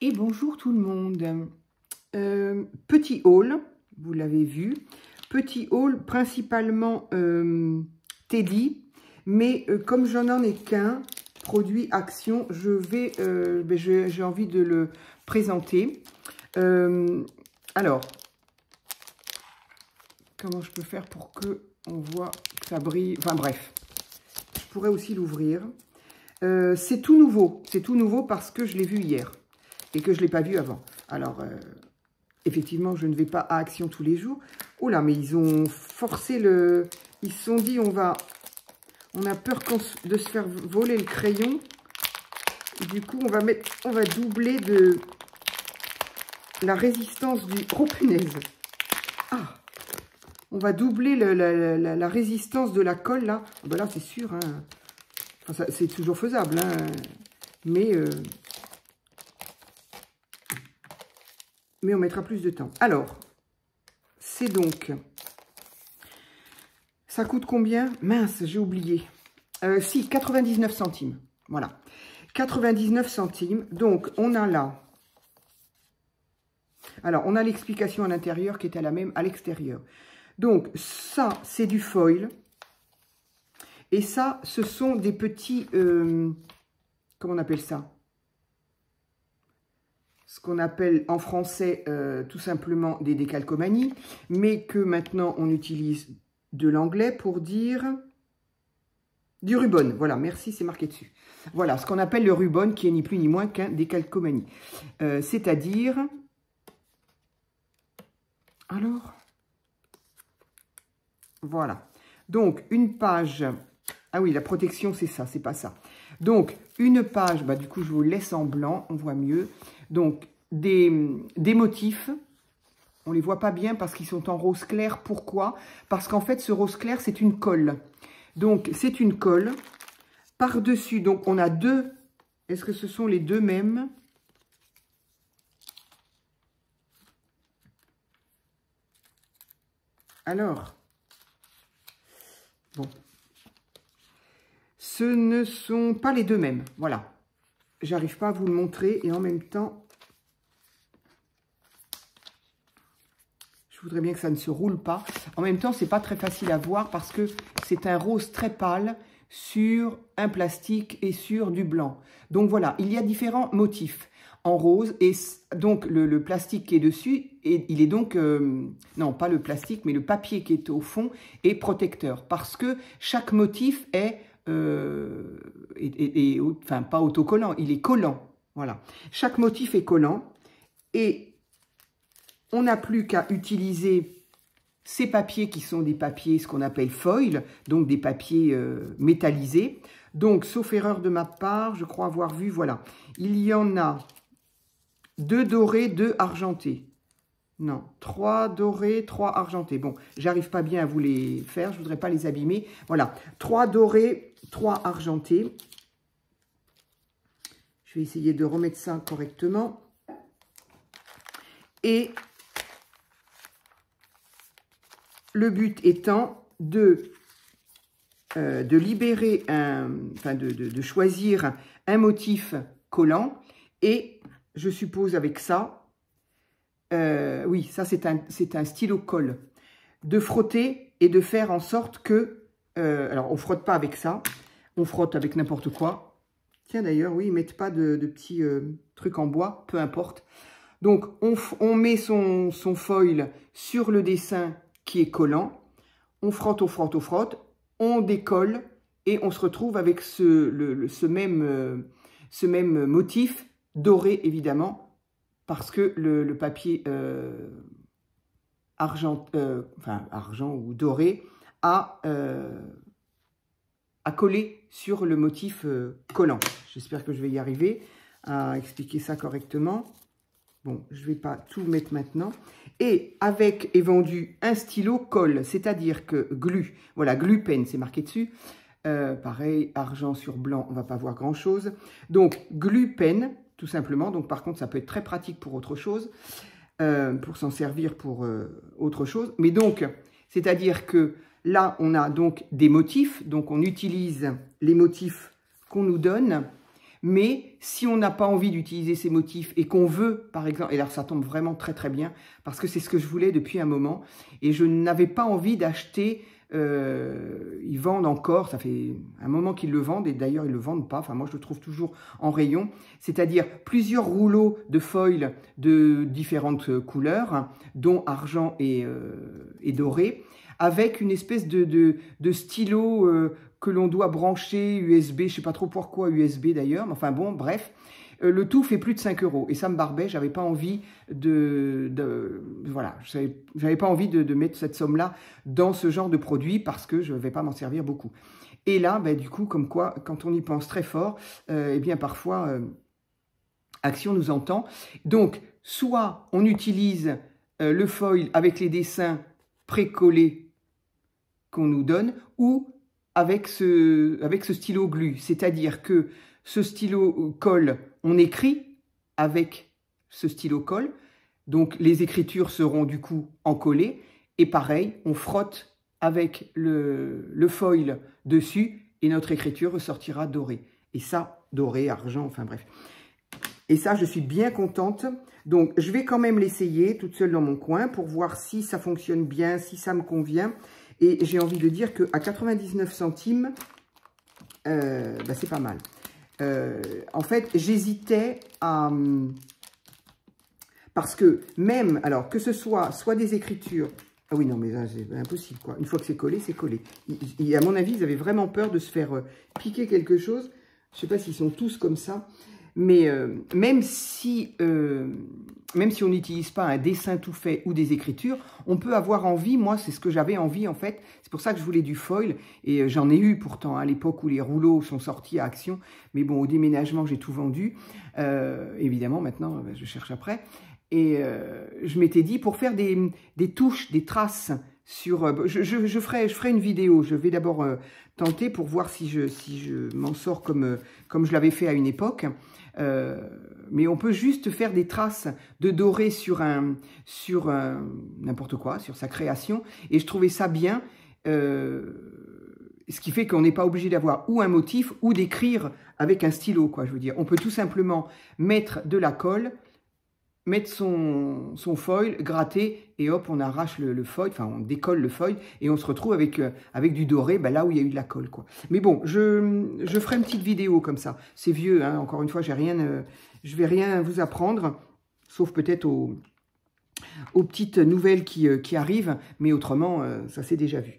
Et bonjour tout le monde. Petit haul, vous l'avez vu. Petit haul principalement Teddy, mais comme je n'en ai qu'un produit Action, j'ai envie de le présenter. Alors, comment je peux faire pour que on voit que ça brille? Enfin bref, je pourrais aussi l'ouvrir. C'est tout nouveau parce que je l'ai vu hier et que je ne l'ai pas vu avant. Alors, effectivement, je ne vais pas à Action tous les jours. Oh là, mais ils ont forcé le... Ils se sont dit, on a peur de se faire voler le crayon. Du coup, on va doubler de la résistance du... Oh, punaise! Ah! On va doubler la résistance de la colle, là. Ah ben là, c'est sûr, hein. Enfin, c'est toujours faisable, hein. Mais on mettra plus de temps. Alors, c'est donc... Ça coûte combien? Mince, j'ai oublié. Si, 99 centimes. Voilà. 99 centimes. Donc, on a là... Alors, on a l'explication à l'intérieur qui est à la même à l'extérieur. Donc, ça, c'est du foil. Et ça, ce sont des petits... comment on appelle ça? Ce qu'on appelle en français tout simplement des décalcomanies, mais que maintenant on utilise de l'anglais pour dire du rubon. Voilà, merci, c'est marqué dessus. Voilà, ce qu'on appelle le rubon, qui est ni plus ni moins qu'un décalcomanie. C'est-à-dire... Alors, voilà. Donc, une page... Ah oui, la protection, c'est ça, c'est pas ça. Donc, une page, bah, du coup, je vous laisse en blanc, on voit mieux. Donc, des motifs, on ne les voit pas bien parce qu'ils sont en rose clair. Pourquoi? Parce qu'en fait, ce rose clair, c'est une colle. Donc, c'est une colle. Par-dessus, donc, on a deux. Est-ce que ce sont les deux mêmes? Alors, bon. Ce ne sont pas les deux mêmes, voilà. J'arrive pas à vous le montrer et en même temps, je voudrais bien que ça ne se roule pas. En même temps, c'est pas très facile à voir parce que c'est un rose très pâle sur un plastique et sur du blanc. Donc voilà, il y a différents motifs en rose et donc le plastique qui est dessus, il est donc, non pas le plastique, mais le papier qui est au fond est protecteur parce que chaque motif est... enfin pas autocollant, il est collant. Voilà. Chaque motif est collant et on n'a plus qu'à utiliser ces papiers qui sont des papiers, ce qu'on appelle foil, donc des papiers métallisés. Donc, sauf erreur de ma part, je crois avoir vu, voilà. Il y en a 2 dorés, 2 argentés. Non, 3 dorés, 3 argentés. Bon, j'arrive pas bien à vous les faire, je voudrais pas les abîmer. Voilà, 3 dorés, 3 argentés. Je vais essayer de remettre ça correctement. Et le but étant de libérer, de choisir un motif collant. Et je suppose avec ça, oui, ça c'est un stylo colle, de frotter et de faire en sorte que, alors on ne frotte pas avec ça, on frotte avec n'importe quoi. Tiens d'ailleurs, oui, ils ne mettent pas de petits trucs en bois, peu importe. Donc on met son foil sur le dessin qui est collant, on frotte, on frotte, on frotte, on décolle et on se retrouve avec ce même motif doré évidemment, parce que le papier argent ou doré a collé sur le motif collant. J'espère que je vais y arriver à expliquer ça correctement. Bon, je ne vais pas tout mettre maintenant. Et avec est vendu un stylo colle, c'est-à-dire que Glu, voilà, Glu Pen, c'est marqué dessus. Pareil, argent sur blanc, on ne va pas voir grand-chose. Donc, Glu Pen, tout simplement. Donc, par contre, ça peut être très pratique pour autre chose, pour s'en servir pour autre chose. Mais donc, c'est-à-dire que là, on a donc des motifs. Donc, on utilise les motifs qu'on nous donne. Mais si on n'a pas envie d'utiliser ces motifs et qu'on veut, par exemple, et alors ça tombe vraiment très très bien, parce que c'est ce que je voulais depuis un moment, et je n'avais pas envie d'acheter, ils vendent encore, ça fait un moment qu'ils le vendent, et d'ailleurs ils ne le vendent pas, enfin moi je le trouve toujours en rayon, c'est-à-dire plusieurs rouleaux de foil de différentes couleurs, dont argent et doré, avec une espèce de stylo que l'on doit brancher USB, je ne sais pas trop pourquoi USB d'ailleurs, mais enfin bon, bref, le tout fait plus de 5 €. Et ça me barbait, j'avais pas envie voilà, j'avais pas envie de mettre cette somme-là dans ce genre de produit parce que je ne vais pas m'en servir beaucoup. Et là, ben, du coup, comme quoi, quand on y pense très fort, eh bien parfois, Action nous entend. Donc, soit on utilise le foil avec les dessins précollés qu'on nous donne, ou avec ce stylo glu, c'est-à-dire que ce stylo colle, on écrit avec ce stylo colle, donc les écritures seront du coup encollées, et pareil, on frotte avec le foil dessus, et notre écriture ressortira dorée. Et ça, doré, argent, enfin bref. Et ça, je suis bien contente. Donc, je vais quand même l'essayer toute seule dans mon coin pour voir si ça fonctionne bien, si ça me convient. Et j'ai envie de dire qu'à 99 centimes, bah, c'est pas mal. En fait, j'hésitais à... Parce que même, alors que ce soit des écritures... Ah oui, non, mais là, c'est impossible, quoi. Une fois que c'est collé, c'est collé. À mon avis, ils avaient vraiment peur de se faire piquer quelque chose. Je ne sais pas s'ils sont tous comme ça. Mais même si on n'utilise pas un dessin tout fait ou des écritures, on peut avoir envie, moi c'est ce que j'avais envie en fait, c'est pour ça que je voulais du foil, et j'en ai eu pourtant à l'époque où les rouleaux sont sortis à Action, mais bon, au déménagement j'ai tout vendu, évidemment maintenant je cherche après, et je m'étais dit pour faire des touches, des traces, je ferai une vidéo, je vais d'abord tenter pour voir si je m'en sors comme je l'avais fait à une époque. Mais on peut juste faire des traces de doré sur n'importe quoi, sur sa création. Et je trouvais ça bien, ce qui fait qu'on n'est pas obligé d'avoir ou un motif ou d'écrire avec un stylo, quoi, je veux dire. On peut tout simplement mettre de la colle, mettre son foil, gratter, et hop, on arrache le foil, enfin, on décolle le foil, et on se retrouve avec du doré, ben, là où il y a eu de la colle, quoi. Mais bon, je ferai une petite vidéo comme ça. C'est vieux, hein, encore une fois, je vais rien vous apprendre, sauf peut-être aux petites nouvelles qui arrivent, mais autrement, ça s'est déjà vu.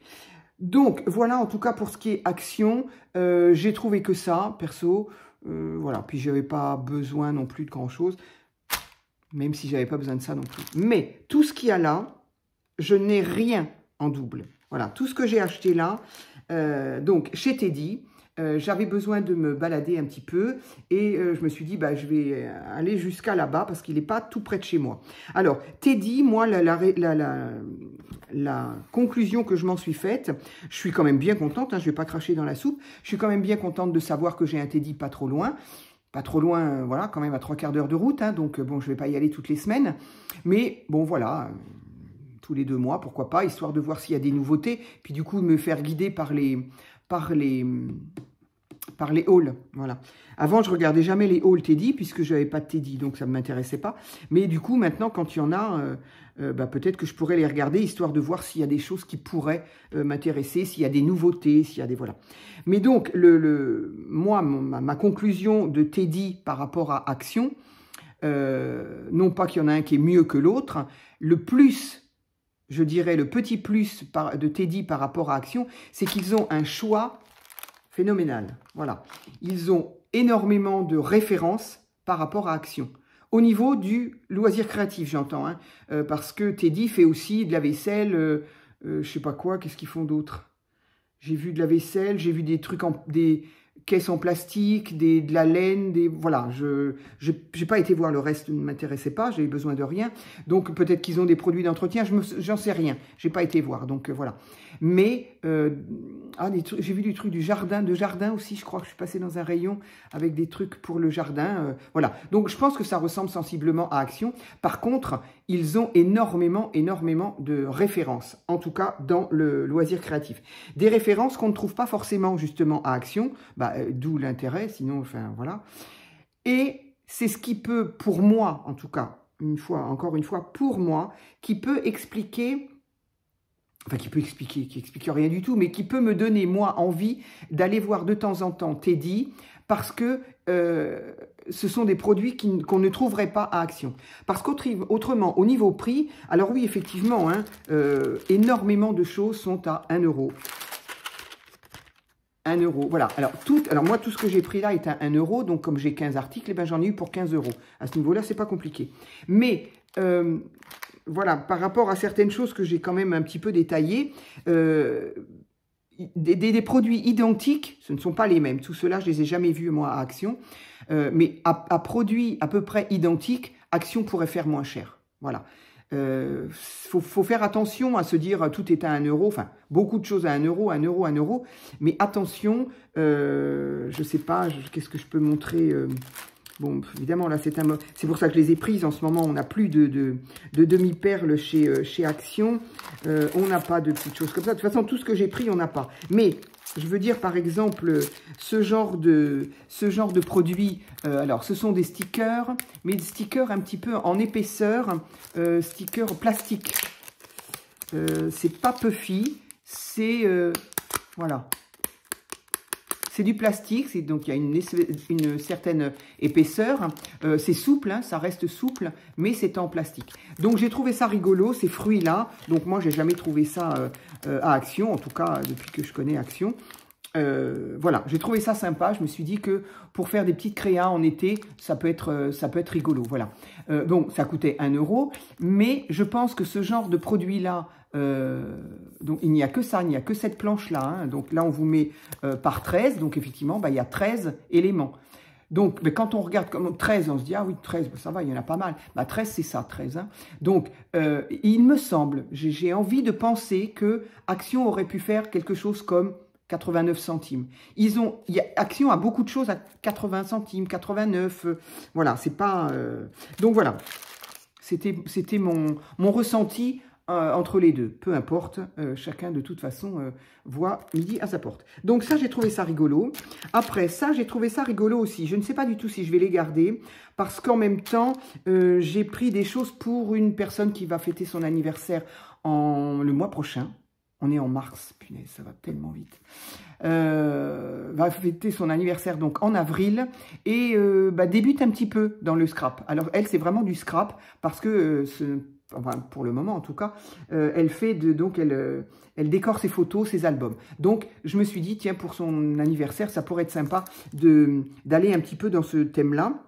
Donc, voilà, en tout cas, pour ce qui est Action, j'ai trouvé que ça, perso, voilà, puis je n'avais pas besoin non plus de grand-chose. Même si je n'avais pas besoin de ça non plus. Mais tout ce qu'il y a là, je n'ai rien en double. Voilà, tout ce que j'ai acheté là, donc chez Teddy, j'avais besoin de me balader un petit peu et je me suis dit, bah, je vais aller jusqu'à là-bas parce qu'il n'est pas tout près de chez moi. Alors, Teddy, moi, la conclusion que je m'en suis faite, je suis quand même bien contente, hein, je ne vais pas cracher dans la soupe, je suis quand même bien contente de savoir que j'ai un Teddy pas trop loin. Pas trop loin, voilà, quand même à 3/4 d'heure de route, hein, donc bon, je ne vais pas y aller toutes les semaines. Mais bon, voilà, tous les 2 mois, pourquoi pas, histoire de voir s'il y a des nouveautés. Puis du coup, me faire guider par les hauls, voilà. Avant, je regardais jamais les hauls Teddy, puisque je n'avais pas de Teddy, donc ça ne m'intéressait pas. Mais du coup, maintenant, quand il y en a, bah, peut-être que je pourrais les regarder, histoire de voir s'il y a des choses qui pourraient m'intéresser, s'il y a des nouveautés, s'il y a des... Voilà. Mais donc, moi, ma conclusion de Teddy par rapport à Action, non pas qu'il y en a un qui est mieux que l'autre, le plus, je dirais, le petit plus de Teddy par rapport à Action, c'est qu'ils ont un choix phénoménal. Voilà. Ils ont énormément de références par rapport à Action. Au niveau du loisir créatif, j'entends, hein, parce que Teddy fait aussi de la vaisselle, je sais pas quoi, qu'est-ce qu'ils font d'autre? J'ai vu de la vaisselle, j'ai vu des trucs, des caisses en plastique, de la laine, voilà, je n'ai pas été voir le reste, ne m'intéressait pas, j'avais besoin de rien. Donc peut-être qu'ils ont des produits d'entretien, j'en sais rien, j'ai pas été voir, donc voilà. Mais j'ai vu du truc de jardin aussi, je crois que je suis passée dans un rayon avec des trucs pour le jardin, voilà. Donc je pense que ça ressemble sensiblement à Action. Par contre, ils ont énormément de références, en tout cas dans le loisir créatif. Des références qu'on ne trouve pas forcément justement à Action, bah, d'où l'intérêt, sinon, enfin, voilà. Et c'est ce qui peut, pour moi, en tout cas, encore une fois, pour moi, qui peut expliquer, enfin, qui explique rien du tout, mais qui peut me donner, moi, envie d'aller voir de temps en temps Teddy, parce que ce sont des produits qu'on ne trouverait pas à Action. Parce qu'autrement, au niveau prix, alors oui, effectivement, hein, énormément de choses sont à 1 €. 1 €, voilà. Alors moi, tout ce que j'ai pris là est à 1 €, donc comme j'ai 15 articles, eh ben, j'en ai eu pour 15 €. À ce niveau-là, c'est pas compliqué. Mais, voilà, par rapport à certaines choses que j'ai quand même un petit peu détaillées, des produits identiques, ce ne sont pas les mêmes. Tout cela, je les ai jamais vus, moi, à Action. Mais à produits à peu près identiques, Action pourrait faire moins cher. Voilà. Faut faire attention à se dire tout est à 1 €, enfin beaucoup de choses à 1 €, 1 €, 1 €, mais attention, je sais pas, qu'est-ce que je peux montrer, bon, évidemment, là, c'est pour ça que je les ai prises. En ce moment, on n'a plus de demi-perles chez Action. On n'a pas de petites choses comme ça. De toute façon, tout ce que j'ai pris, on n'a pas. Mais, je veux dire, par exemple, ce genre de produits, alors, ce sont des stickers, mais des stickers un petit peu en épaisseur, stickers plastique. C'est pas puffy, c'est, voilà. C'est du plastique, donc il y a une certaine épaisseur. C'est souple, hein, ça reste souple, mais c'est en plastique. Donc j'ai trouvé ça rigolo, ces fruits-là. Donc moi, j'ai jamais trouvé ça à Action, en tout cas depuis que je connais Action. Voilà, j'ai trouvé ça sympa. Je me suis dit que pour faire des petites créas en été, ça peut être rigolo. Voilà. Bon, ça coûtait 1 €, mais je pense que ce genre de produit-là, donc il n'y a que ça, il n'y a que cette planche-là. Hein, donc là, on vous met par 13. Donc effectivement, bah, il y a 13 éléments. Donc, mais quand on regarde comme 13, on se dit, ah oui, 13, bah, ça va, il y en a pas mal. Bah, 13, c'est ça, 13. Hein. Donc, il me semble, j'ai envie de penser que Action aurait pu faire quelque chose comme 89 centimes. Action a beaucoup de choses à 80 centimes, 89, voilà, c'est pas... donc voilà, c'était mon ressenti entre les deux. Peu importe, chacun de toute façon voit midi à sa porte. Donc ça, j'ai trouvé ça rigolo. Après, ça, j'ai trouvé ça rigolo aussi. Je ne sais pas du tout si je vais les garder, parce qu'en même temps, j'ai pris des choses pour une personne qui va fêter son anniversaire le mois prochain. On est en mars, punaise, ça va tellement vite. Va fêter son anniversaire donc en avril et débute un petit peu dans le scrap. Alors elle, c'est vraiment du scrap parce que, enfin, pour le moment en tout cas, elle fait elle décore ses photos, ses albums. Donc je me suis dit, tiens, pour son anniversaire, ça pourrait être sympa d'aller un petit peu dans ce thème-là.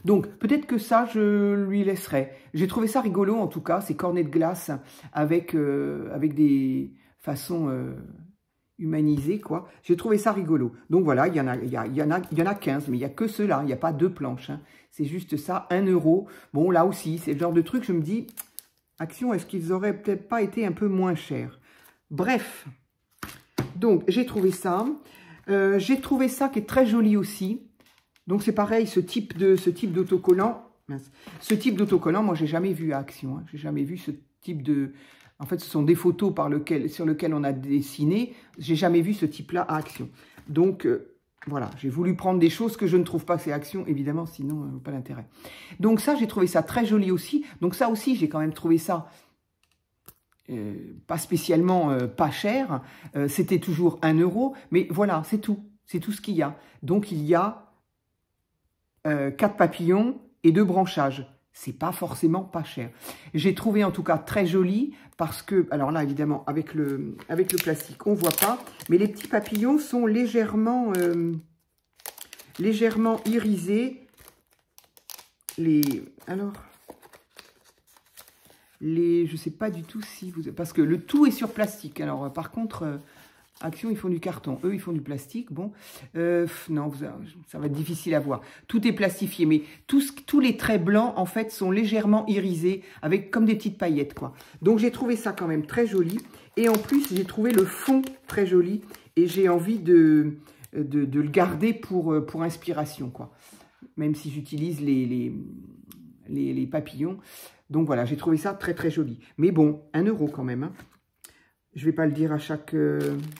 Donc, peut-être que ça, je lui laisserai. J'ai trouvé ça rigolo, en tout cas, ces cornets de glace avec des façons humanisées, quoi. J'ai trouvé ça rigolo. Donc, voilà, il y en a 15, mais il n'y a que ceux-là. Il n'y a pas 2 planches. Hein. C'est juste ça, 1 €. Bon, là aussi, c'est le genre de truc, je me dis, Action, est-ce qu'ils auraient peut-être pas été un peu moins chers? Bref. Donc, j'ai trouvé ça. J'ai trouvé ça qui est très joli aussi. Donc c'est pareil, ce type d'autocollant, moi j'ai jamais vu à Action, hein. J'ai jamais vu ce type de... En fait, ce sont des photos sur lesquelles on a dessiné, j'ai jamais vu ce type-là à Action. Donc voilà, j'ai voulu prendre des choses que je ne trouve pas chez Action, évidemment, sinon pas d'intérêt. Donc ça, j'ai trouvé ça très joli aussi. Donc ça aussi, j'ai quand même trouvé ça pas spécialement pas cher. C'était toujours 1 €, mais voilà, c'est tout ce qu'il y a. Donc il y a 4 papillons et 2 branchages. C'est pas forcément pas cher. J'ai trouvé en tout cas très joli parce que, alors là évidemment avec le plastique on voit pas, mais les petits papillons sont légèrement irisés. Je sais pas du tout si vous... Parce que le tout est sur plastique. Alors par contre... Action, ils font du carton. Eux, ils font du plastique. Bon, non, ça va être difficile à voir. Tout est plastifié, mais tous les traits blancs, en fait, sont légèrement irisés, avec comme des petites paillettes, quoi. Donc, j'ai trouvé ça quand même très joli. Et en plus, j'ai trouvé le fond très joli. Et j'ai envie de le garder pour inspiration, quoi. Même si j'utilise les papillons. Donc, voilà, j'ai trouvé ça très, très joli. Mais bon, 1 € quand même, hein. Je ne vais pas le dire à chaque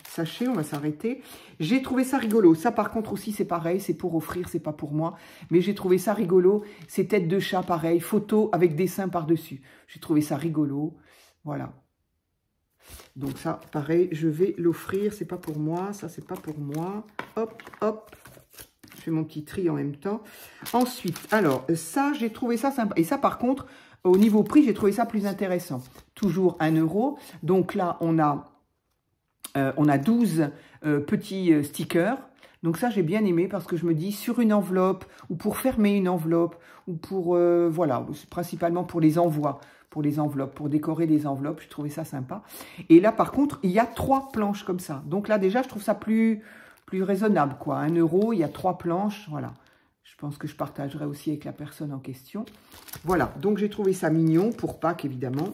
sachet, on va s'arrêter. J'ai trouvé ça rigolo. Ça, par contre, aussi, c'est pareil. C'est pour offrir, c'est pas pour moi. Mais j'ai trouvé ça rigolo. Ces têtes de chat, pareil. Photo avec dessin par-dessus. J'ai trouvé ça rigolo. Voilà. Donc ça, pareil, je vais l'offrir. C'est pas pour moi. Ça, c'est pas pour moi. Hop, hop. Je fais mon petit tri en même temps. Ensuite, alors, ça, j'ai trouvé ça sympa. Et ça, par contre, au niveau prix, j'ai trouvé ça plus intéressant. Toujours 1 €. Donc là, on a 12 petits stickers. Donc ça, j'ai bien aimé parce que je me dis, sur une enveloppe, ou pour fermer une enveloppe, ou pour, voilà, principalement pour les envois, pour les enveloppes, pour décorer des enveloppes, je trouvais ça sympa. Et là, par contre, il y a 3 planches comme ça. Donc là, déjà, je trouve ça plus raisonnable, quoi. 1 €, il y a 3 planches, voilà. Je pense que je partagerai aussi avec la personne en question. Voilà, donc j'ai trouvé ça mignon, pour Pâques, évidemment.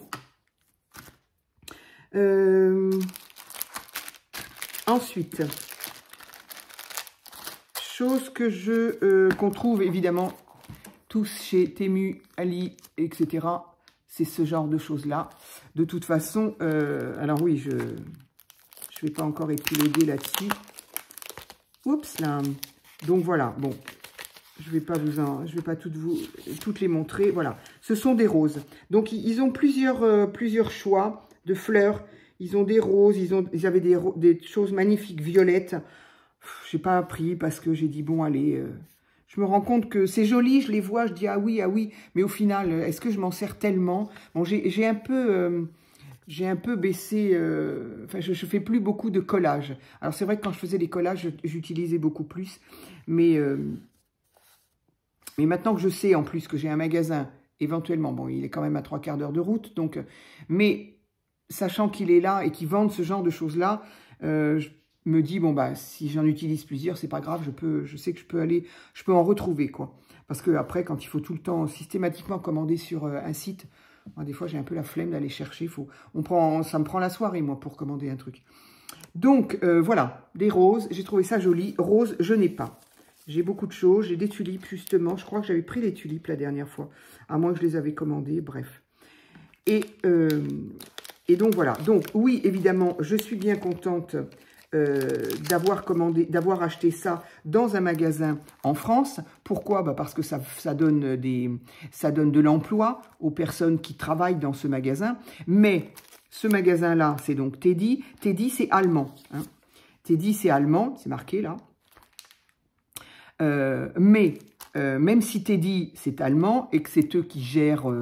Ensuite, chose que qu'on trouve évidemment tous chez Temu, Ali, etc. C'est ce genre de choses-là. De toute façon, alors oui, je vais pas encore épiloguer là-dessus. Oups là. Donc voilà, bon, je vais pas toutes les montrer. Voilà, ce sont des roses. Donc ils ont plusieurs choix de fleurs. Ils ont des roses, ils avaient des choses magnifiques violettes. Je n'ai pas pris parce que j'ai dit, bon, allez, je me rends compte que c'est joli, je les vois, je dis, ah oui, mais au final, est-ce que je m'en sers tellement? Bon, j'ai un peu baissé, enfin, je fais plus beaucoup de collages. Alors, c'est vrai que quand je faisais des collages, j'utilisais beaucoup plus, mais maintenant que je sais, en plus, que j'ai un magasin, éventuellement, bon, il est quand même à 3/4 d'heure de route, donc, mais sachant qu'il est là et qu'ils vendent ce genre de choses-là, je me dis, bon, bah, si j'en utilise plusieurs, c'est pas grave, je sais que je peux en retrouver, quoi. Parce que après, quand il faut tout le temps systématiquement commander sur un site, moi, des fois, j'ai un peu la flemme d'aller chercher. Ça me prend la soirée, moi, pour commander un truc. Donc, voilà, des roses. J'ai trouvé ça joli. Rose, je n'ai pas. J'ai beaucoup de choses. J'ai des tulipes, justement. Je crois que j'avais pris les tulipes la dernière fois. À moins que je les avais commandées, bref. Et donc, voilà. Donc, oui, évidemment, je suis bien contente d'avoir acheté ça dans un magasin en France. Pourquoi? Bah parce que ça donne de l'emploi aux personnes qui travaillent dans ce magasin. Mais ce magasin-là, c'est donc Teddy. Teddy, c'est allemand. Hein. Teddy, c'est allemand, c'est marqué là. Même si Teddy, c'est allemand et que c'est eux qui gèrent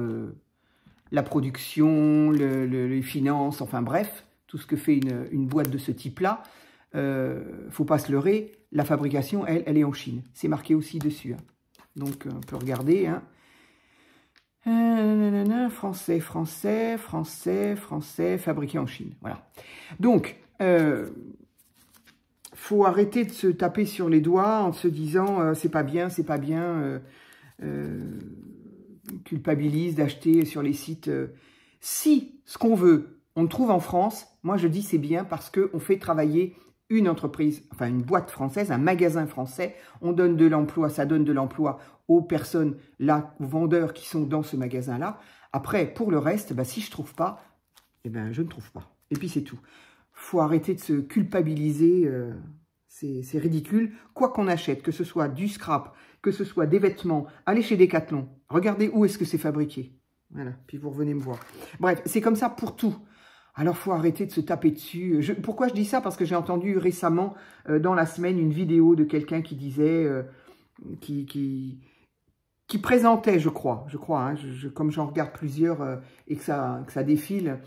la production, les finances, enfin bref, tout ce que fait une boîte de ce type-là, faut pas se leurrer, la fabrication, elle est en Chine. C'est marqué aussi dessus. Hein. Donc, on peut regarder. Hein. Français, fabriqué en Chine. Voilà. Donc, faut arrêter de se taper sur les doigts en se disant c'est pas bien, culpabilise d'acheter sur les sites. Si ce qu'on veut, on le trouve en France, moi je dis c'est bien parce qu'on fait travailler une entreprise, enfin une boîte française, un magasin français, on donne de l'emploi, ça donne de l'emploi aux personnes là, aux vendeurs qui sont dans ce magasin-là. Après, pour le reste, bah, si je ne trouve pas, eh ben, je ne trouve pas. Et puis c'est tout. Faut arrêter de se culpabiliser, c'est ridicule. Quoi qu'on achète, que ce soit du scrap, que ce soit des vêtements, allez chez Decathlon, regardez où est-ce que c'est fabriqué. Voilà, puis vous revenez me voir. Bref, c'est comme ça pour tout. Alors, il faut arrêter de se taper dessus. Pourquoi je dis ça? Parce que j'ai entendu récemment, dans la semaine, une vidéo de quelqu'un qui disait, qui présentait, je crois, hein, comme j'en regarde plusieurs et que ça défile,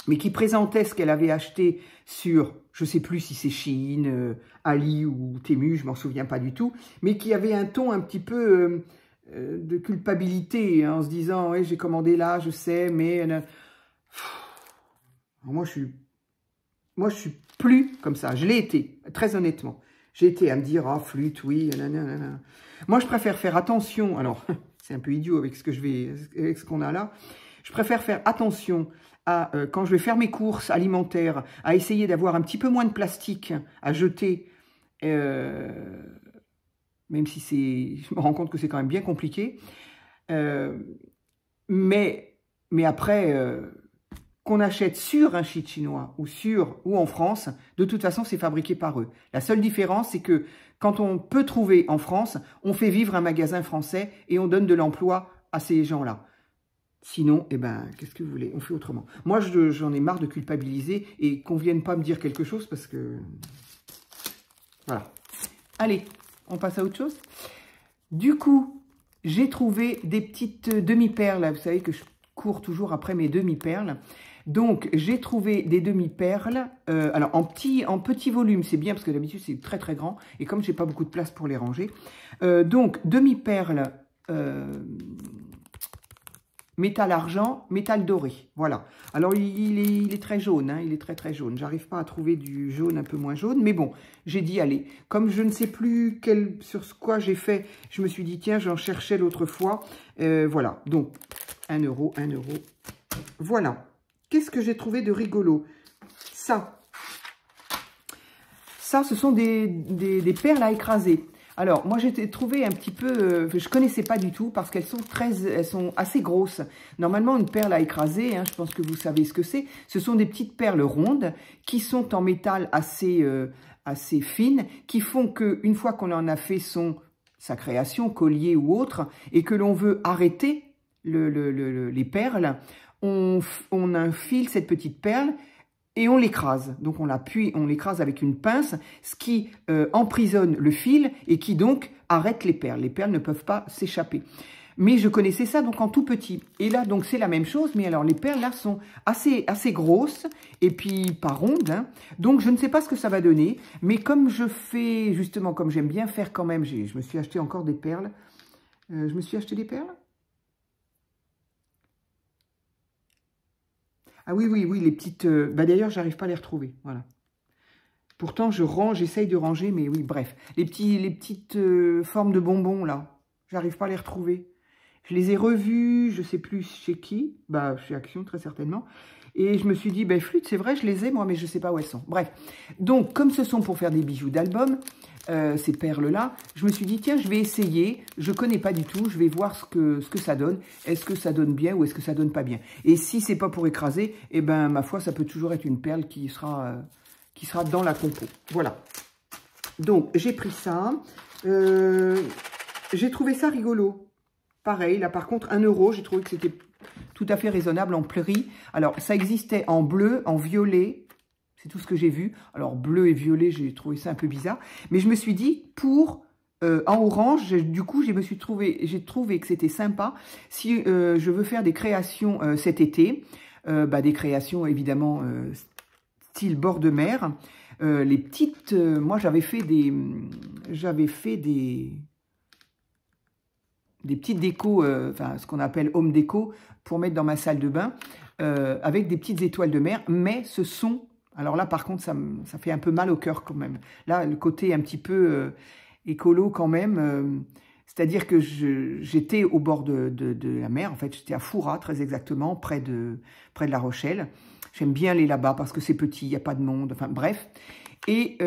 mais qui présentait ce qu'elle avait acheté sur, je ne sais plus si c'est Shein, Ali ou Temu, je ne m'en souviens pas du tout, mais qui avait un ton un petit peu de culpabilité, hein, en se disant, ouais, j'ai commandé là, je sais, mais... Moi, je suis plus comme ça. Je l'ai été, très honnêtement. J'ai été à me dire, ah, flûte, oui, nanana. Moi, je préfère faire attention. Alors, c'est un peu idiot avec ce qu'on a là. Je préfère faire attention à, quand je vais faire mes courses alimentaires, à essayer d'avoir un petit peu moins de plastique à jeter, même si je me rends compte que c'est quand même bien compliqué. Mais après... qu'on achète sur un site chinois ou en France, de toute façon, c'est fabriqué par eux. La seule différence, c'est que quand on peut trouver en France, on fait vivre un magasin français et on donne de l'emploi à ces gens-là. Sinon, eh ben, qu'est-ce que vous voulez? On fait autrement. Moi, j'en ai marre de culpabiliser et qu'on ne vienne pas me dire quelque chose parce que... Voilà. Allez, on passe à autre chose. Du coup, j'ai trouvé des petites demi-perles. Vous savez que je cours toujours après mes demi-perles. Donc, j'ai trouvé des demi-perles. Alors, en petit volume, c'est bien parce que d'habitude, c'est très, très grand. Et comme je n'ai pas beaucoup de place pour les ranger. Donc, demi-perles... métal argent, métal doré. Voilà. Alors, il est très jaune. Hein, il est très, très jaune. J'arrive pas à trouver du jaune un peu moins jaune. Mais bon, j'ai dit, allez. Comme je ne sais plus sur quoi j'ai fait, je me suis dit, tiens, j'en cherchais l'autre fois. Voilà. Donc, 1 euro, 1 euro. Voilà. Qu'est-ce que j'ai trouvé de rigolo? Ça, ce sont des perles à écraser. Alors, moi, j'ai trouvé un petit peu... je ne connaissais pas du tout parce qu'elles sont assez grosses. Normalement, une perle à écraser, hein, je pense que vous savez ce que c'est. Ce sont des petites perles rondes qui sont en métal assez fines, qui font qu'une fois qu'on en a fait sa création, collier ou autre, et que l'on veut arrêter les perles, on infile cette petite perle et on l'écrase. Donc, on l'appuie, on l'écrase avec une pince, ce qui emprisonne le fil et qui donc arrête les perles. Les perles ne peuvent pas s'échapper. Mais je connaissais ça donc en tout petit. Et là, donc, c'est la même chose. Mais alors, les perles, là, sont assez grosses et puis pas rondes. Hein. Donc, je ne sais pas ce que ça va donner. Mais comme je fais, justement, comme j'aime bien faire quand même, je me suis acheté encore des perles. Je me suis acheté des perles. Ah oui, les petites... d'ailleurs, j'arrive pas à les retrouver, voilà. Pourtant, j'essaye de ranger, mais oui, bref. Les petites formes de bonbons, là, j'arrive pas à les retrouver. Je les ai revus, je sais plus chez qui, chez Action, très certainement. Et je me suis dit, flûte, c'est vrai, je les ai, moi, mais je sais pas où elles sont. Bref, donc, comme ce sont pour faire des bijoux d'album, ces perles-là, je me suis dit, tiens, je vais essayer, je connais pas du tout, je vais voir ce que ça donne, est-ce que ça donne bien ou est-ce que ça donne pas bien. Et si c'est pas pour écraser, eh ben, ma foi, ça peut toujours être une perle qui sera dans la compo. Voilà. Donc, j'ai pris ça, j'ai trouvé ça rigolo. Pareil, là, par contre, 1 euro, j'ai trouvé que c'était tout à fait raisonnable en pleuris. Alors, ça existait en bleu, en violet. C'est tout ce que j'ai vu. Alors, bleu et violet, j'ai trouvé ça un peu bizarre. Mais je me suis dit, en orange, du coup, j'ai trouvé que c'était sympa. Si je veux faire des créations cet été, des créations, évidemment, style bord de mer. Les petites... moi, j'avais fait des petites décos, ce qu'on appelle home déco, pour mettre dans ma salle de bain, avec des petites étoiles de mer. Mais ce sont... Alors là, par contre, ça fait un peu mal au cœur quand même. Là, le côté un petit peu écolo quand même. C'est-à-dire que j'étais au bord de la mer. En fait, j'étais à Fouras, très exactement, près de La Rochelle. J'aime bien aller là-bas parce que c'est petit, il n'y a pas de monde. Enfin, bref. Et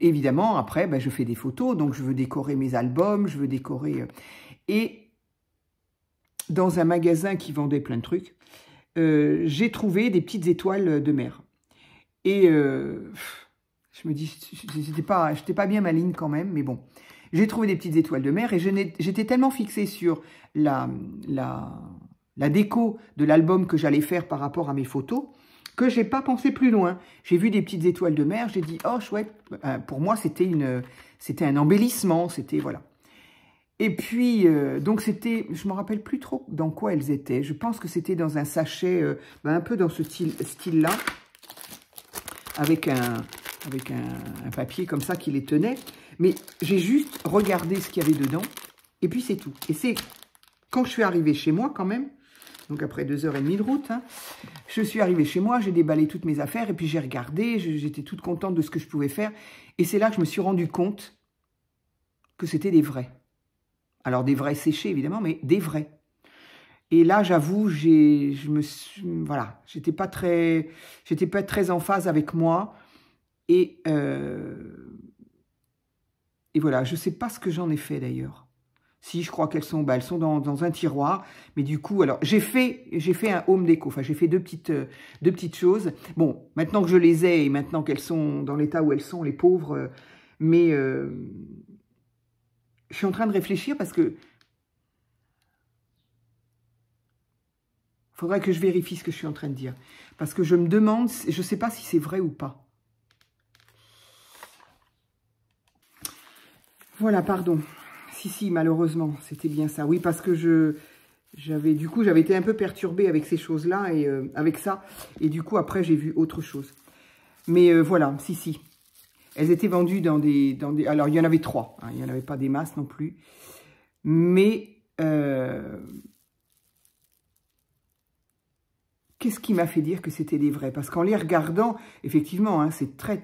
évidemment, après, je fais des photos. Donc, je veux décorer mes albums. Je veux décorer... et dans un magasin qui vendait plein de trucs, j'ai trouvé des petites étoiles de mer. Et je me dis, j'étais pas bien maligne quand même, mais bon. J'ai trouvé des petites étoiles de mer et j'étais tellement fixée sur la déco de l'album que j'allais faire par rapport à mes photos que j'ai pas pensé plus loin. J'ai vu des petites étoiles de mer, j'ai dit, oh chouette. Pour moi, c'était un embellissement, c'était, voilà. Et puis, donc c'était, je me rappelle plus trop dans quoi elles étaient. Je pense que c'était dans un sachet, un peu dans ce style-là. Avec un papier comme ça qui les tenait. Mais j'ai juste regardé ce qu'il y avait dedans. Et puis c'est tout. Et c'est quand je suis arrivée chez moi quand même, donc après 2h30 de route, hein, je suis arrivée chez moi, j'ai déballé toutes mes affaires et puis j'ai regardé, j'étais toute contente de ce que je pouvais faire. Et c'est là que je me suis rendu compte que c'était des vrais. Alors des vrais séchés évidemment, mais des vrais. Et là, j'avoue, voilà, j'étais pas très en phase avec moi. Et voilà, je sais pas ce que j'en ai fait d'ailleurs. Si, je crois qu'elles sont, elles sont dans un tiroir. Mais du coup, alors, j'ai fait un home déco. Enfin, j'ai fait deux petites choses. Bon, maintenant que je les ai et maintenant qu'elles sont dans l'état où elles sont, les pauvres, mais je suis en train de réfléchir parce que faudrait que je vérifie ce que je suis en train de dire. Parce que je me demande, je ne sais pas si c'est vrai ou pas. Voilà, pardon. Si, malheureusement, c'était bien ça. Oui, parce que j'avais été un peu perturbée avec ces choses-là et avec ça. Et du coup, après, j'ai vu autre chose. Mais voilà, si. Elles étaient vendues dans des... Alors, il y en avait 3. Hein, il n'y en avait pas des masses non plus. Mais... qu'est-ce qui m'a fait dire que c'était des vrais? Parce qu'en les regardant, effectivement, hein, c'est très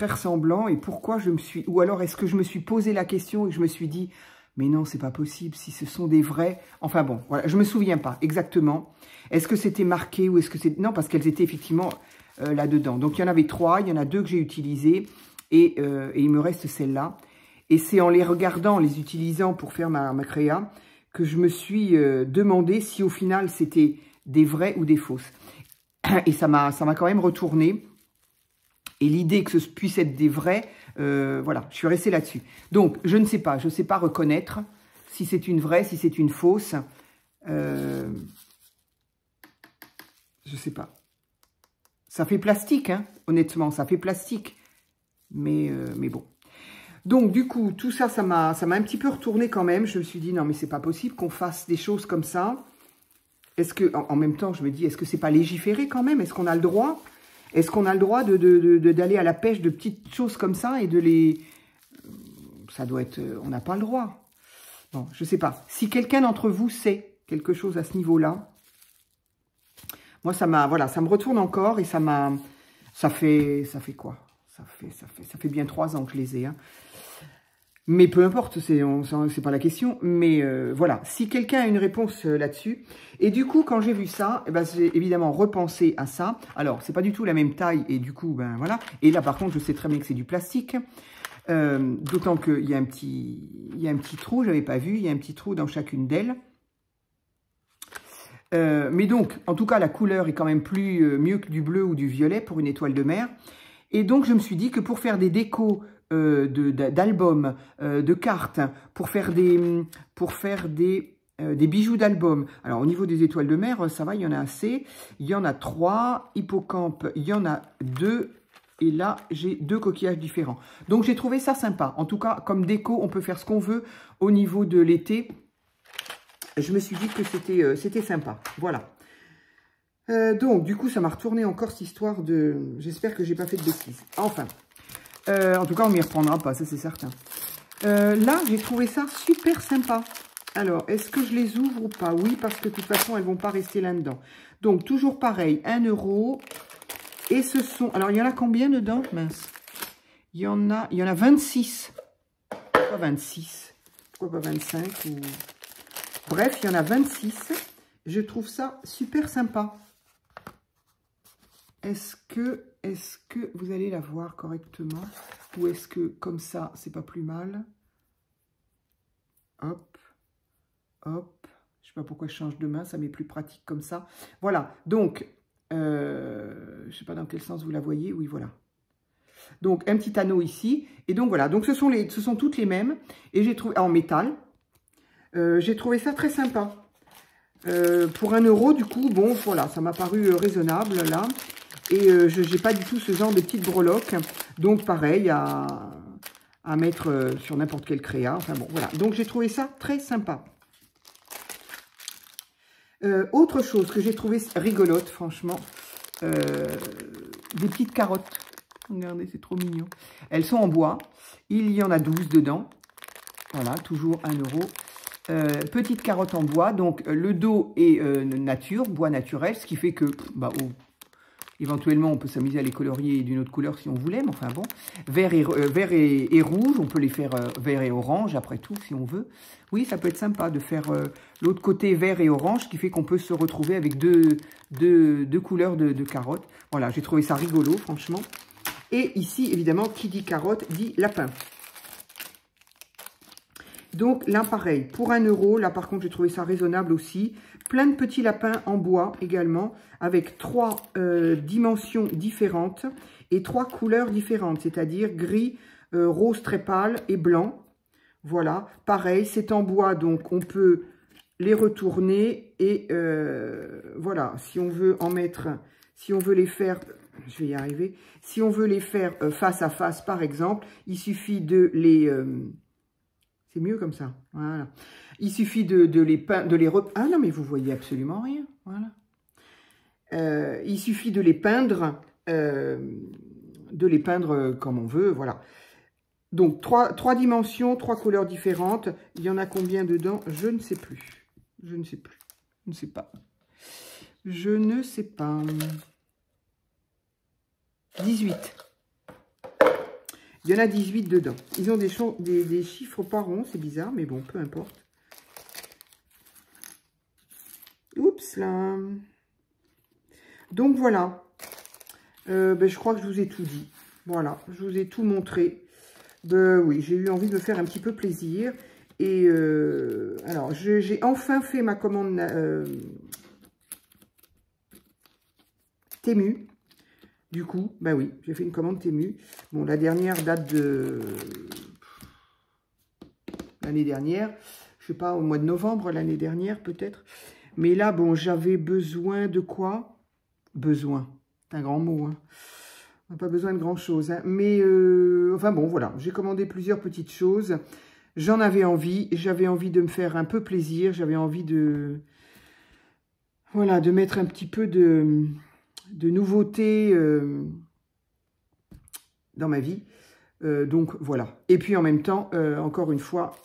ressemblant. Et pourquoi je me suis... Ou alors, est-ce que je me suis posé la question et je me suis dit, mais non, c'est pas possible, si ce sont des vrais... Enfin bon, voilà, je me souviens pas exactement. Est-ce que c'était marqué ou est-ce que c'est... Non, parce qu'elles étaient effectivement là-dedans. Donc, il y en avait 3, il y en a 2 que j'ai utilisées et il me reste celle-là. Et c'est en les regardant, en les utilisant pour faire ma créa, que je me suis demandé si au final c'était des vraies ou des fausses. Et ça m'a quand même retourné. Et l'idée que ce puisse être des vrais, voilà, je suis restée là-dessus. Donc, je ne sais pas reconnaître si c'est une vraie, si c'est une fausse. Je ne sais pas. Ça fait plastique, hein, honnêtement, ça fait plastique. Mais bon. Donc, du coup, tout ça, ça m'a un petit peu retourné quand même. Je me suis dit, non, mais c'est pas possible qu'on fasse des choses comme ça. Est-ce que, en même temps, je me dis, est-ce que c'est pas légiféré quand même? Est-ce qu'on a le droit? Est-ce qu'on a le droit d'aller à la pêche de petites choses comme ça et de les... Ça doit être... On n'a pas le droit. Bon, je sais pas. Si quelqu'un d'entre vous sait quelque chose à ce niveau-là, moi, voilà, ça me retourne encore et ça fait quoi? Ça fait bien 3 ans que je les ai, hein. Mais peu importe, c'est pas la question. Mais voilà, si quelqu'un a une réponse là-dessus. Et du coup, quand j'ai vu ça, eh ben, j'ai évidemment repensé à ça. Alors, c'est pas du tout la même taille et du coup, ben voilà. Et là, par contre, je sais très bien que c'est du plastique. D'autant qu'il y a un petit trou, je n'avais pas vu, il y a un petit trou dans chacune d'elles. Mais donc, en tout cas, la couleur est quand même mieux que du bleu ou du violet pour une étoile de mer. Et donc, je me suis dit que pour faire des décos d'albums, de cartes, pour faire des bijoux d'albums. Alors, au niveau des étoiles de mer, ça va, il y en a assez. Il y en a 3. Hippocampe, il y en a 2. Et là, j'ai 2 coquillages différents. Donc, j'ai trouvé ça sympa. En tout cas, comme déco, on peut faire ce qu'on veut au niveau de l'été. Je me suis dit que c'était sympa. Voilà. Donc, du coup, ça m'a retourné encore cette histoire de... J'espère que j'ai pas fait de bêtises. Enfin, en tout cas, on m'y reprendra pas, ça c'est certain. Là, j'ai trouvé ça super sympa. Alors, est-ce que je les ouvre ou pas? Oui, parce que de toute façon, elles vont pas rester là-dedans. Donc, toujours pareil, 1 €. Et ce sont... Alors, il y en a combien dedans? Mince. Il y en a 26. Pourquoi 26? Pourquoi pas 25 ou... Bref, il y en a 26. Je trouve ça super sympa. Est-ce que vous allez la voir correctement? Ou est-ce que, comme ça, c'est pas plus mal? Hop, hop. Je sais pas pourquoi je change de main, ça m'est plus pratique comme ça. Voilà, donc, je sais pas dans quel sens vous la voyez. Oui, voilà. Donc, un petit anneau ici. Et donc, voilà. Donc, ce sont toutes les mêmes. Et j'ai trouvé, en métal. J'ai trouvé ça très sympa. Pour 1 €, du coup, bon, voilà, ça m'a paru raisonnable, là. Et je n'ai pas du tout ce genre de petites breloques. Donc, pareil, à mettre sur n'importe quelle créa. Enfin, bon, voilà. Donc, j'ai trouvé ça très sympa. Autre chose que j'ai trouvé rigolote, franchement, des petites carottes. Regardez, c'est trop mignon. Elles sont en bois. Il y en a 12 dedans. Voilà, toujours 1 €. Petite carotte en bois, donc le dos est nature, bois naturel, ce qui fait que, bah, éventuellement, on peut s'amuser à les colorier d'une autre couleur si on voulait, mais enfin bon. Vert et rouge, on peut les faire vert et orange, après tout, si on veut. Oui, ça peut être sympa de faire l'autre côté vert et orange, ce qui fait qu'on peut se retrouver avec deux couleurs de carottes. Voilà, j'ai trouvé ça rigolo, franchement. Et ici, évidemment, qui dit carotte, dit lapin. Donc là, pareil, pour 1 €, là par contre, j'ai trouvé ça raisonnable aussi. Plein de petits lapins en bois également, avec 3 dimensions différentes et 3 couleurs différentes, c'est-à-dire gris, rose très pâle et blanc. Voilà, pareil, c'est en bois, donc on peut les retourner et voilà, si on veut en mettre, si on veut les faire, je vais y arriver, si on veut les faire face à face par exemple, il suffit de les, c'est mieux comme ça, voilà, il suffit de les peindre, ah non mais vous voyez absolument rien, voilà, il suffit de les peindre comme on veut, voilà. Donc, 3 dimensions, 3 couleurs différentes. Il y en a combien dedans? Je ne sais plus. Je ne sais plus. Je ne sais pas. Je ne sais pas. 18. Il y en a 18 dedans. Ils ont des chiffres pas ronds. C'est bizarre, mais bon, peu importe. Oups là. Donc, voilà. Je crois que je vous ai tout dit. Voilà, je vous ai tout montré. Oui, j'ai eu envie de me faire un petit peu plaisir. Et alors, j'ai enfin fait ma commande Temu. Du coup, oui, j'ai fait une commande Temu. Bon, la dernière date de l'année dernière. Je sais pas, au mois de novembre l'année dernière peut-être. Mais là, bon, j'avais besoin de quoi? Besoin, c'est un grand mot, hein. On n'a pas besoin de grand-chose, hein. Mais, enfin bon, voilà. J'ai commandé plusieurs petites choses. J'en avais envie. J'avais envie de me faire un peu plaisir. J'avais envie de... Voilà, de mettre un petit peu de nouveauté dans ma vie. Donc, voilà. Et puis, en même temps, encore une fois,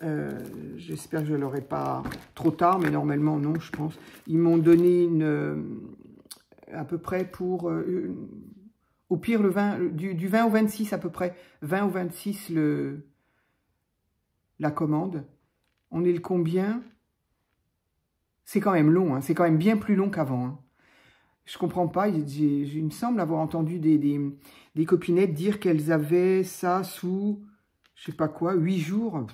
j'espère que je ne l'aurai pas trop tard, mais normalement, non, je pense. Ils m'ont donné à peu près pour... au pire, du 20 au 26 à peu près. 20 au 26, la commande. On est le combien? C'est quand même long, hein. C'est quand même bien plus long qu'avant, hein. Je comprends pas. Il me semble avoir entendu des copinettes dire qu'elles avaient ça sous, je sais pas quoi, 8 jours.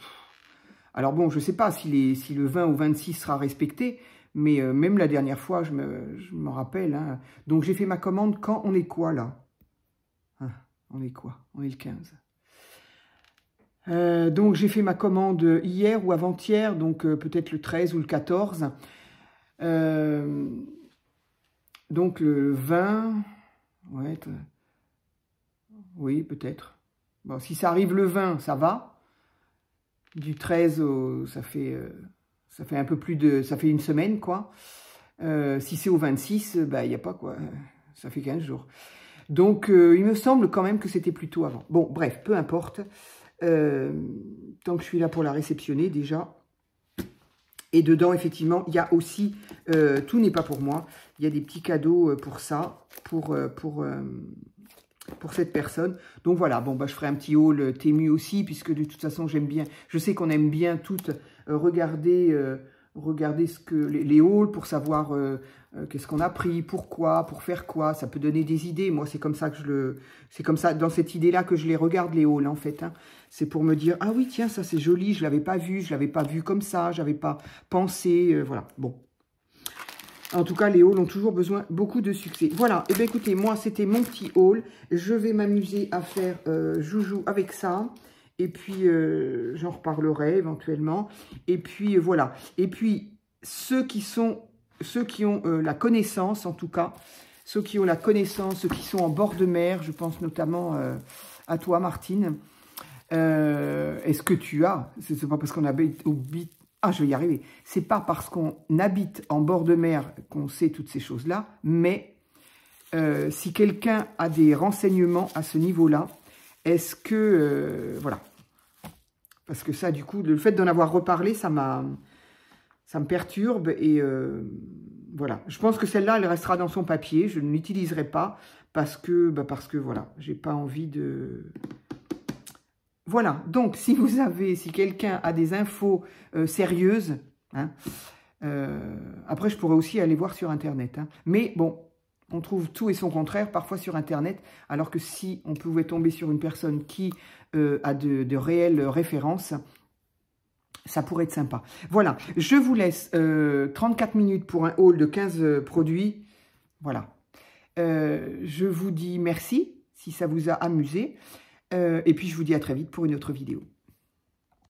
Alors bon, je sais pas si le 20 ou 26 sera respecté, mais même la dernière fois, je m'en rappelle, hein. Donc j'ai fait ma commande quand on est quoi, là? On est quoi? On est le 15. Donc, j'ai fait ma commande hier ou avant-hier, donc peut-être le 13 ou le 14. Donc, le 20, ouais, oui, peut-être. Bon, si ça arrive le 20, ça va. Du 13 ça fait un peu plus de... Ça fait une semaine, quoi. Si c'est au 26, il n'y a pas, quoi. Ça fait 15 jours. Donc, il me semble quand même que c'était plutôt avant. Bon, bref, peu importe. Tant que je suis là pour la réceptionner, déjà. Et dedans, effectivement, il y a aussi... tout n'est pas pour moi. Il y a des petits cadeaux pour ça, pour cette personne. Donc, voilà. Bon, je ferai un petit haul Temu aussi, puisque de toute façon, j'aime bien... Je sais qu'on aime bien toutes regarder les hauls pour savoir... qu'est-ce qu'on a pris, pourquoi, pour faire quoi, ça peut donner des idées. Moi, c'est comme ça que c'est comme ça, dans cette idée-là que je les regarde, les hauls, en fait, hein. C'est pour me dire, ah oui, tiens, ça c'est joli, je l'avais pas vu comme ça, j'avais pas pensé, voilà, bon. En tout cas, les hauls ont toujours besoin beaucoup de succès. Voilà, et bien écoutez, moi, c'était mon petit haul. Je vais m'amuser à faire joujou avec ça. Et puis, j'en reparlerai éventuellement. Et puis, voilà. Et puis, ceux qui ont la connaissance, en tout cas, ceux qui ont la connaissance, ceux qui sont en bord de mer, je pense notamment à toi, Martine. Est-ce que tu as, c'est pas parce qu'on habite je vais y arriver, c'est pas parce qu'on habite en bord de mer qu'on sait toutes ces choses-là, mais si quelqu'un a des renseignements à ce niveau-là, est-ce que, voilà, parce que ça, du coup, le fait d'en avoir reparlé, ça me perturbe et voilà. Je pense que celle-là, elle restera dans son papier. Je ne l'utiliserai pas parce que voilà, j'ai pas envie de... Voilà. Donc, si quelqu'un a des infos sérieuses, hein, après, je pourrais aussi aller voir sur Internet, hein. Mais bon, on trouve tout et son contraire parfois sur Internet, alors que si on pouvait tomber sur une personne qui a de réelles références, Ça pourrait être sympa. Voilà, je vous laisse 34 minutes pour un haul de 15 produits. Voilà. Je vous dis merci si ça vous a amusé. Et puis, je vous dis à très vite pour une autre vidéo.